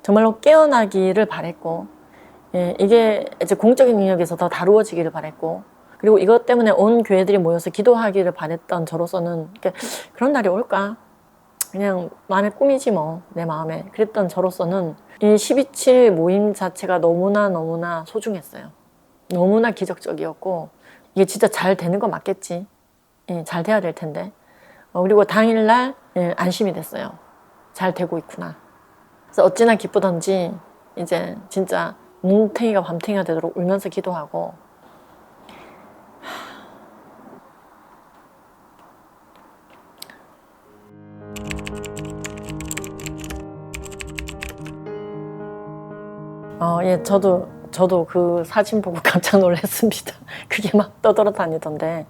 정말로 깨어나기를 바랬고, 예, 이게 이제 공적인 영역에서 더 다루어지기를 바랬고, 그리고 이것 때문에 온 교회들이 모여서 기도하기를 바랬던 저로서는 그런 날이 올까? 그냥 마음의 꿈이지 뭐, 내 마음에. 그랬던 저로서는 이 12.7 모임 자체가 너무나 소중했어요. 너무나 기적적이었고, 이게 진짜 잘 되는 거 맞겠지. 예, 잘 돼야 될 텐데. 그리고 당일날 예, 안심이 됐어요. 잘 되고 있구나. 그래서 어찌나 기쁘던지 이제 진짜 눈탱이가 밤탱이가 되도록 울면서 기도하고, 예, 저도 그 사진 보고 깜짝 놀랐습니다. 그게 막 떠돌아다니던데.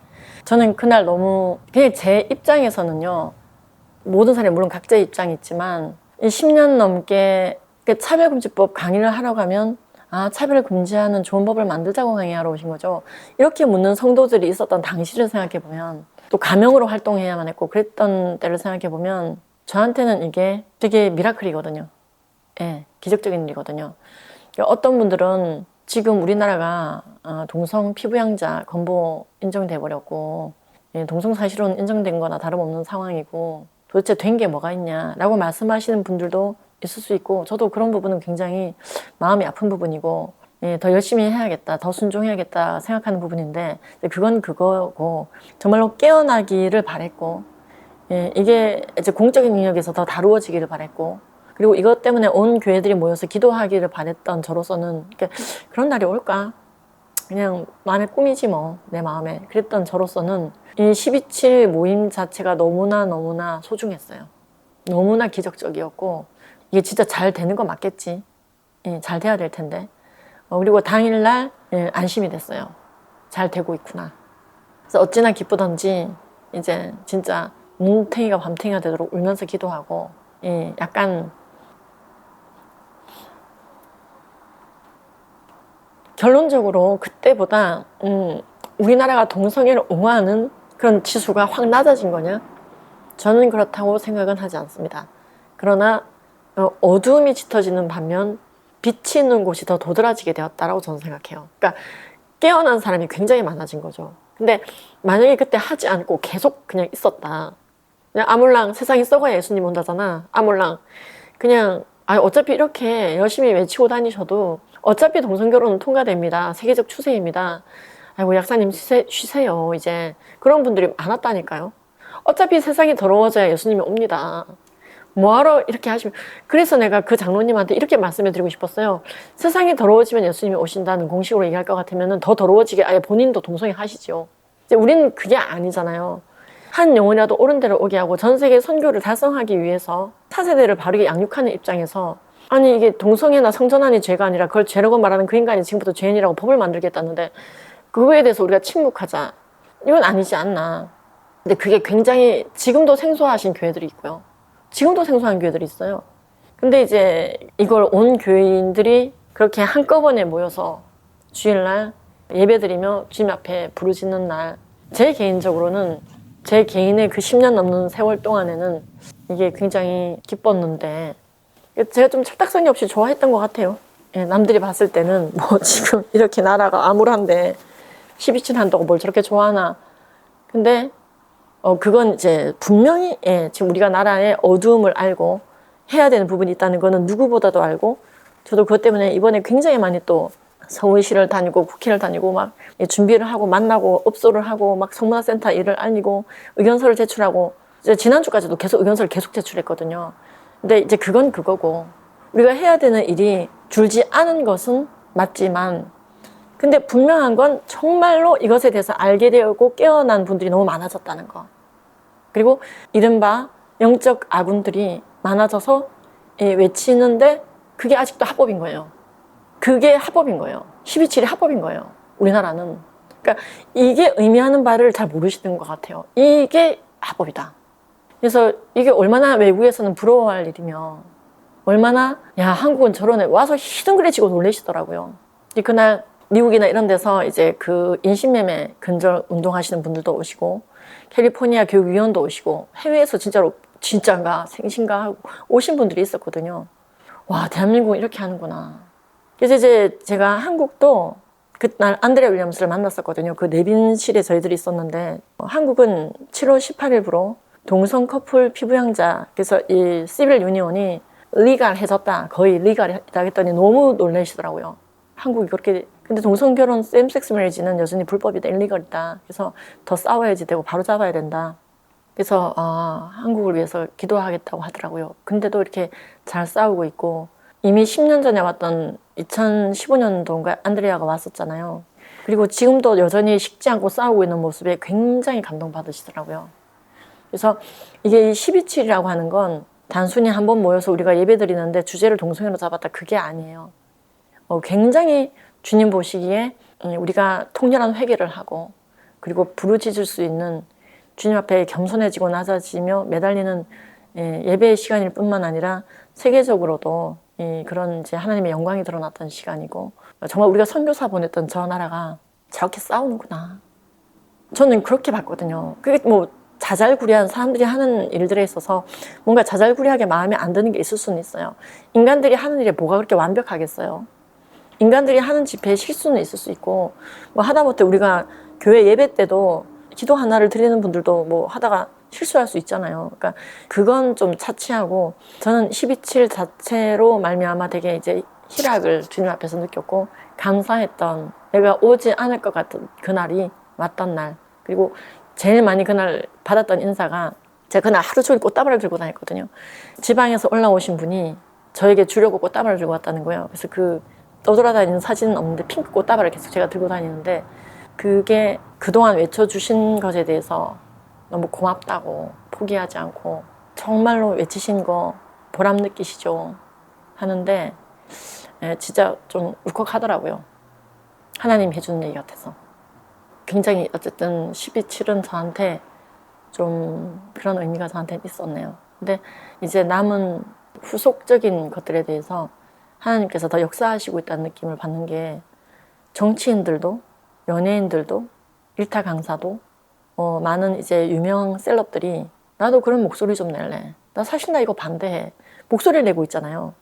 저는 그날 너무, 그냥 제 입장에서는요, 모든 사람이 물론 각자의 입장이 있지만, 이 10년 넘게 차별금지법 강의를 하러 가면, 차별을 금지하는 좋은 법을 만들자고 강의하러 오신 거죠. 이렇게 묻는 성도들이 있었던 당시를 생각해보면, 또 가명으로 활동해야만 했고, 그랬던 때를 생각해보면, 저한테는 이게 되게 미라클이거든요. 예, 기적적인 일이거든요. 어떤 분들은 지금 우리나라가 동성 피부양자 건보 인정돼 버렸고, 동성 사실혼 인정된 거나 다름없는 상황이고, 도대체 된 게 뭐가 있냐라고 말씀하시는 분들도 있을 수 있고, 저도 그런 부분은 굉장히 마음이 아픈 부분이고, 더 열심히 해야겠다, 더 순종해야겠다 생각하는 부분인데, 그건 그거고, 정말로 깨어나기를 바랬고, 이게 이제 공적인 영역에서 더 다루어지기를 바랬고, 그리고 이것 때문에 온 교회들이 모여서 기도하기를 바랬던 저로서는 그런 날이 올까? 그냥 마음의 꿈이지 뭐, 내 마음에. 그랬던 저로서는 이 12.7 모임 자체가 너무나 소중했어요. 너무나 기적적이었고, 이게 진짜 잘 되는 거 맞겠지. 잘 돼야 될 텐데. 그리고 당일날 안심이 됐어요. 잘 되고 있구나. 그래서 어찌나 기쁘던지 이제 진짜 눈탱이가 밤탱이가 되도록 울면서 기도하고, 약간 결론적으로 그때보다 우리나라가 동성애를 옹호하는 그런 지수가 확 낮아진 거냐? 저는 그렇다고 생각은 하지 않습니다. 그러나 어두움이 짙어지는 반면 빛이 있는 곳이 더 도드라지게 되었다라고 저는 생각해요. 그러니까 깨어난 사람이 굉장히 많아진 거죠. 근데 만약에 그때 하지 않고 계속 그냥 있었다. 그냥 아몰랑 세상이 썩어야 예수님 온다잖아. 아몰랑 그냥 어차피 이렇게 열심히 외치고 다니셔도 어차피 동성결혼은 통과됩니다. 세계적 추세입니다. 아이고 약사님 쉬세요. 이제 그런 분들이 많았다니까요. 어차피 세상이 더러워져야 예수님이 옵니다. 뭐하러 이렇게 하시면. 그래서 내가 그 장로님한테 이렇게 말씀을 드리고 싶었어요. 세상이 더러워지면 예수님이 오신다는 공식으로 얘기할 것 같으면 더 더러워지게 아예 본인도 동성애 하시죠. 이제 우리는 그게 아니잖아요. 한 영혼이라도 옳은 데로 오게 하고 전 세계 선교를 달성하기 위해서 차세대를 바르게 양육하는 입장에서, 아니 이게 동성애나 성전환이 죄가 아니라 그걸 죄라고 말하는 그 인간이 지금부터 죄인이라고 법을 만들겠다는데 그거에 대해서 우리가 침묵하자, 이건 아니지 않나. 근데 그게 굉장히 지금도 생소하신 교회들이 있고요. 지금도 생소한 교회들이 있어요. 근데 이제 이걸 온 교인들이 그렇게 한꺼번에 모여서 주일날 예배드리며 주님 앞에 부르짖는 날, 제 개인적으로는 제 개인의 그 10년 넘는 세월 동안에는 이게 굉장히 기뻤는데, 제가 좀 철딱서니 없이 좋아했던 것 같아요. 남들이 봤을 때는 뭐 지금 이렇게 나라가 암울한데 12.7 한다고 뭘 저렇게 좋아하나. 근데 그건 이제 분명히 지금 우리가 나라의 어두움을 알고 해야 되는 부분이 있다는 거는 누구보다도 알고, 저도 그것 때문에 이번에 굉장히 많이 또 서울시를 다니고 국회를 다니고 막 준비를 하고 만나고 업소를 하고 막 성문화센터 일을 알리고 의견서를 제출하고, 이제 지난주까지도 계속 의견서를 계속 제출했거든요. 근데 이제 그건 그거고, 우리가 해야 되는 일이 줄지 않은 것은 맞지만, 근데 분명한 건 정말로 이것에 대해서 알게 되고 깨어난 분들이 너무 많아졌다는 거. 그리고 이른바 영적 아군들이 많아져서 외치는데 그게 아직도 합법인 거예요. 그게 합법인 거예요. 12.7이 합법인 거예요. 우리나라는. 그러니까 이게 의미하는 바를 잘 모르시는 것 같아요. 이게 합법이다. 그래서 이게 얼마나 외국에서는 부러워할 일이며, 얼마나 야 한국은 저러네 와서 희둥그레지고 놀라시더라고요. 그날 미국이나 이런 데서 이제 그 인신매매 근절 운동하시는 분들도 오시고, 캘리포니아 교육위원도 오시고, 해외에서 진짜로 진짜인가 생신가 하고 오신 분들이 있었거든요. 와, 대한민국은 이렇게 하는구나. 그래서 이제 제가 한국도 그날 안드레 윌리엄스를 만났었거든요. 그 내빈실에 저희들이 있었는데 한국은 7월 18일부로 동성 커플 피부양자, 그래서 이 시빌 유니온이 리갈해졌다, 거의 리갈이다 했더니 너무 놀라시더라고요. 한국이 그렇게. 근데 동성 결혼 샘섹스 매리지는 여전히 불법이다, 일리걸이다. 그래서 더 싸워야지 되고 바로 잡아야 된다. 그래서 한국을 위해서 기도하겠다고 하더라고요. 근데도 이렇게 잘 싸우고 있고, 이미 10년 전에 왔던 2015년도인가 안드레아가 왔었잖아요. 그리고 지금도 여전히 식지 않고 싸우고 있는 모습에 굉장히 감동받으시더라고요. 그래서 이게 12.7이라고 하는 건 단순히 한번 모여서 우리가 예배 드리는데 주제를 동성애로 잡았다, 그게 아니에요. 굉장히 주님 보시기에 우리가 통렬한 회개를 하고, 그리고 부르짖을 수 있는, 주님 앞에 겸손해지고 낮아지며 매달리는 예배의 시간일 뿐만 아니라 세계적으로도 그런 이제 하나님의 영광이 드러났던 시간이고, 정말 우리가 선교사 보냈던 저 나라가 저렇게 싸우는구나. 저는 그렇게 봤거든요. 그게 뭐 자잘구레한 사람들이 하는 일들에 있어서 뭔가 자잘구레하게 마음에 안 드는 게 있을 수는 있어요. 인간들이 하는 일에 뭐가 그렇게 완벽하겠어요. 인간들이 하는 집회에 실수는 있을 수 있고, 뭐 하다못해 우리가 교회 예배 때도 기도 하나를 드리는 분들도 뭐 하다가 실수할 수 있잖아요. 그러니까 그건 좀 차치하고, 저는 12.7 자체로 말미암아 되게 이제 희락을 주님 앞에서 느꼈고 감사했던, 내가 오지 않을 것 같은 그날이 왔던 날. 그리고 제일 많이 그날 받았던 인사가, 제가 그날 하루 종일 꽃다발을 들고 다녔거든요. 지방에서 올라오신 분이 저에게 주려고 꽃다발을 들고 왔다는 거예요. 그래서 그 떠돌아다니는 사진은 없는데 핑크 꽃다발을 계속 제가 들고 다니는데, 그게 그동안 외쳐주신 것에 대해서 너무 고맙다고, 포기하지 않고 정말로 외치신 거 보람 느끼시죠 하는데, 진짜 좀 울컥하더라고요. 하나님 해주는 얘기 같아서. 굉장히 어쨌든 12.7은 저한테 좀 그런 의미가 저한테 있었네요. 근데 이제 남은 후속적인 것들에 대해서 하나님께서 더 역사하시고 있다는 느낌을 받는 게, 정치인들도, 연예인들도, 일타 강사도, 많은 이제 유명 셀럽들이 나도 그런 목소리 좀 낼래, 나 사실 나 이거 반대해, 목소리를 내고 있잖아요.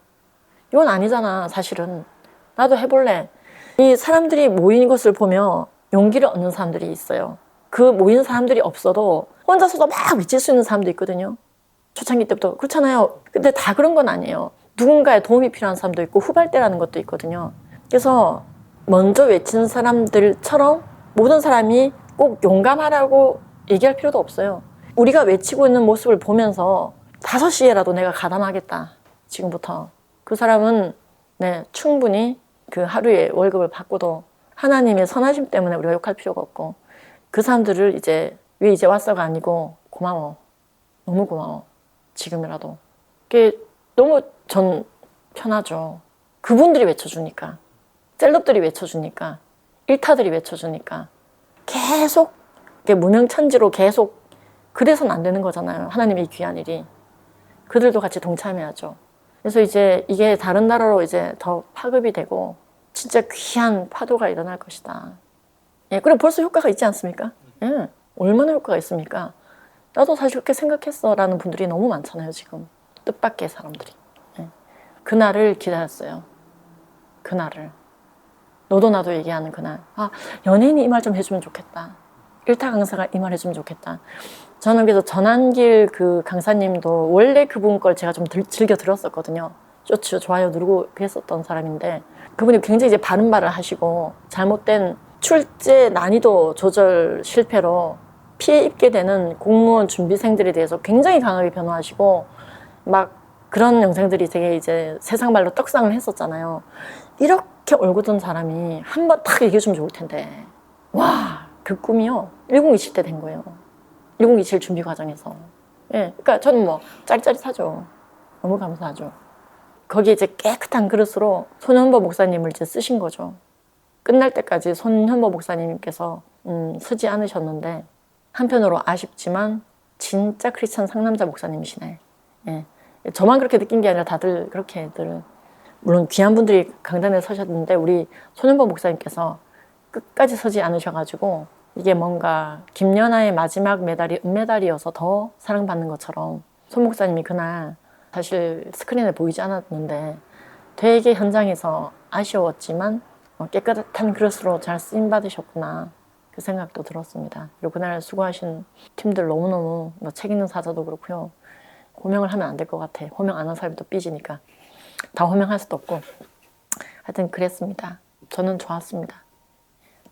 이건 아니잖아 사실은, 나도 해볼래. 이 사람들이 모인 것을 보며 용기를 얻는 사람들이 있어요. 그 모인 사람들이 없어도 혼자서도 막 외칠 수 있는 사람도 있거든요. 초창기 때부터 그렇잖아요. 근데 다 그런 건 아니에요. 누군가의 도움이 필요한 사람도 있고 후발대라는 것도 있거든요. 그래서 먼저 외치는 사람들처럼 모든 사람이 꼭 용감하라고 얘기할 필요도 없어요. 우리가 외치고 있는 모습을 보면서 5시에라도 내가 가담하겠다, 지금부터. 그 사람은 충분히 그 하루에 월급을 받고도 하나님의 선하심 때문에 우리가 욕할 필요가 없고, 그 사람들을 이제 왜 이제 왔어가 아니고 고마워, 너무 고마워, 지금이라도. 그게 너무 전 편하죠. 그분들이 외쳐주니까, 셀럽들이 외쳐주니까, 일타들이 외쳐주니까 계속 무명천지로 계속. 그래서는 안 되는 거잖아요, 하나님의 귀한 일이. 그들도 같이 동참해야죠. 그래서 이제 이게 다른 나라로 이제 더 파급이 되고 진짜 귀한 파도가 일어날 것이다. 그럼 벌써 효과가 있지 않습니까? 얼마나 효과가 있습니까? 나도 사실 그렇게 생각했어 라는 분들이 너무 많잖아요, 지금. 뜻밖의 사람들이. 그날을 기다렸어요. 그날을. 너도 나도 얘기하는 그날. 연예인이 이 말 좀 해주면 좋겠다, 일타 강사가 이 말 해주면 좋겠다. 저는 그래서 전한길 그 강사님도 원래 그분 걸 제가 좀 즐겨 들었었거든요. 쇼츠 좋아요 누르고 그랬었던 사람인데, 그분이 굉장히 이제 바른 말을 하시고, 잘못된 출제 난이도 조절 실패로 피해 입게 되는 공무원 준비생들에 대해서 굉장히 강하게 변호하시고, 막 그런 영상들이 되게 이제 세상 말로 떡상을 했었잖아요. 이렇게 올곧은 사람이 한번 딱 얘기해주면 좋을 텐데, 와, 그 꿈이요 1027 때 된 거예요. 1027 준비 과정에서. 그러니까 저는 뭐 짜릿짜릿하죠. 너무 감사하죠. 거기에 이제 깨끗한 그릇으로 손현보 목사님을 이제 쓰신 거죠. 끝날 때까지 손현보 목사님께서 쓰지 않으셨는데, 한편으로 아쉽지만 진짜 크리스찬 상남자 목사님이시네. 저만 그렇게 느낀 게 아니라 다들 그렇게들, 물론 귀한 분들이 강단에 서셨는데 우리 손현보 목사님께서 끝까지 서지 않으셔가지고, 이게 뭔가 김연아의 마지막 메달이 은메달이어서 더 사랑받는 것처럼 손 목사님이 그날 사실 스크린에 보이지 않았는데 되게 현장에서 아쉬웠지만 깨끗한 그릇으로 잘 쓰임 받으셨구나 그 생각도 들었습니다. 그리고 그날 수고하신 팀들 너무너무 책 읽는 사자도 그렇고요. 호명을 하면 안 될 것 같아. 호명 안 한 사람이 또 삐지니까 다 호명할 수도 없고 하여튼 그랬습니다. 저는 좋았습니다.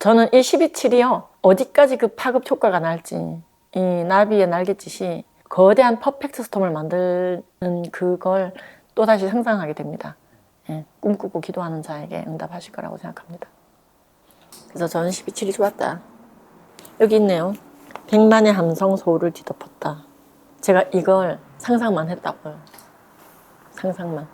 저는 이 12.7이요 어디까지 그 파급 효과가 날지 이 나비의 날갯짓이 거대한 퍼펙트 스톰을 만드는 그걸 또다시 상상하게 됩니다. 예, 꿈꾸고 기도하는 자에게 응답하실 거라고 생각합니다. 그래서 저는 12.7이 좋았다. 여기 있네요. 100만의 함성 소울을 뒤덮었다. 제가 이걸 상상만 했다고요. 상상만.